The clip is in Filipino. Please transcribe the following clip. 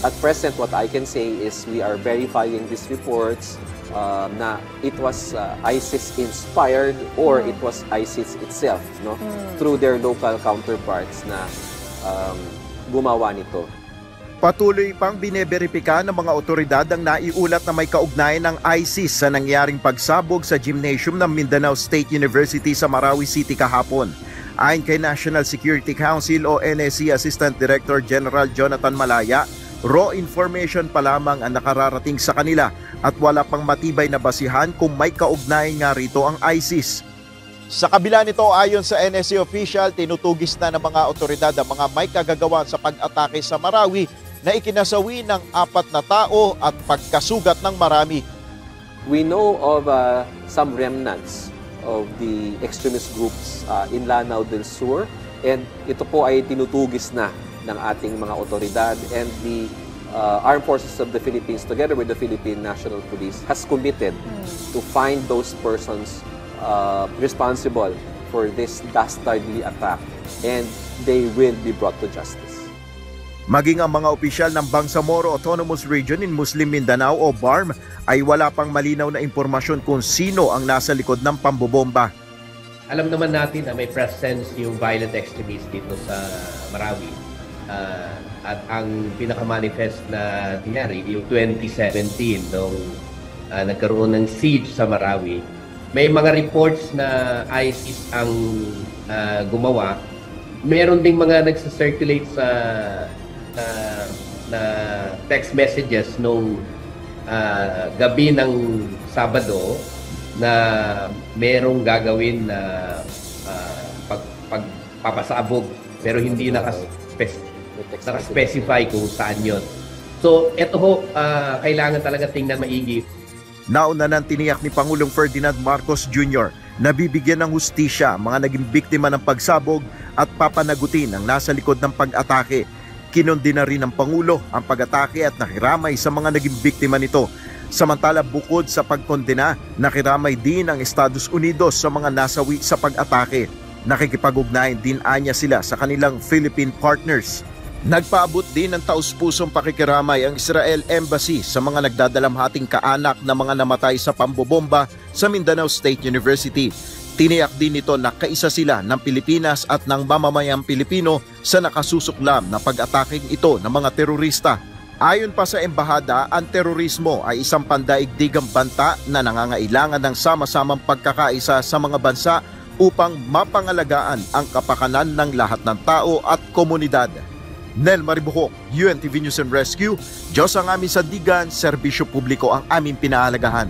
at present, what I can say is we are verifying these reports na it was ISIS-inspired or it was ISIS itself, no? Through their local counterparts na gumawa nito. Patuloy pang bineberipika ng mga otoridad ang naiulat na may kaugnayan ng ISIS sa nangyaring pagsabog sa gymnasium ng Mindanao State University sa Marawi City kahapon. Ayon kay National Security Council o NSC Assistant Director General Jonathan Malaya, raw information pa lamang ang nakararating sa kanila at wala pang matibay na basihan kung may kaugnayan nga rito ang ISIS. Sa kabila nito, ayon sa NSC official, tinutugis na ng mga otoridad ang mga may kagagawan sa pag-atake sa Marawi na ikinasawi ng 4 na tao at pagkasugat ng marami. We know of some remnants of the extremist groups in Lanao del Sur, and ito po ay tinutugis na ng ating mga otoridad, and the Armed Forces of the Philippines together with the Philippine National Police has committed to find those persons responsible for this dastardly attack, and they will be brought to justice. Maging ang mga opisyal ng Bangsamoro Autonomous Region in Muslim Mindanao o BARM ay wala pang malinaw na impormasyon kung sino ang nasa likod ng pambobomba. Alam naman natin na may presence yung violent extremists dito sa Marawi. At ang pinaka-manifest na nangyari, yung 2017, nung nagkaroon ng siege sa Marawi, may mga reports na ISIS ang gumawa. Meron ding mga nagsa-circulate sa na text messages nung gabi ng Sabado na merong gagawin na pagpapasabog pero hindi naka-specify kung saan yon. So ito ho, kailangan talaga tingnan maigi. Nauna nang tiniyak ni Pangulong Ferdinand Marcos Jr. na bibigyan ng hustisya mga naging biktima ng pagsabog at papanagutin ang nasa likod ng pag-atake. Kinundi na rin ng Pangulo ang pag-atake at nakiramay sa mga naging biktima nito. Samantala, bukod sa pagkondena, nakiramay din ang Estados Unidos sa mga nasawi sa pag-atake. Nakikipag-ugnayan din anya sila sa kanilang Philippine partners. Nagpaabot din ng taus-pusong pakikiramay ang Israel Embassy sa mga nagdadalamhating kaanak na mga namatay sa pambobomba sa Mindanao State University. Tiniyak din nito na kaisa sila ng Pilipinas at ng mamamayang Pilipino sa nakasusuklam na pag-ataking ito ng mga terorista. Ayon pa sa embahada, ang terorismo ay isang pandaigdigang banta na nangangailangan ng sama-samang pagkakaisa sa mga bansa upang mapangalagaan ang kapakanan ng lahat ng tao at komunidad. Nel Maribuhok, UNTV News and Rescue. Diyos ang aming sandigan, serbisyo publiko ang aming pinahalagahan.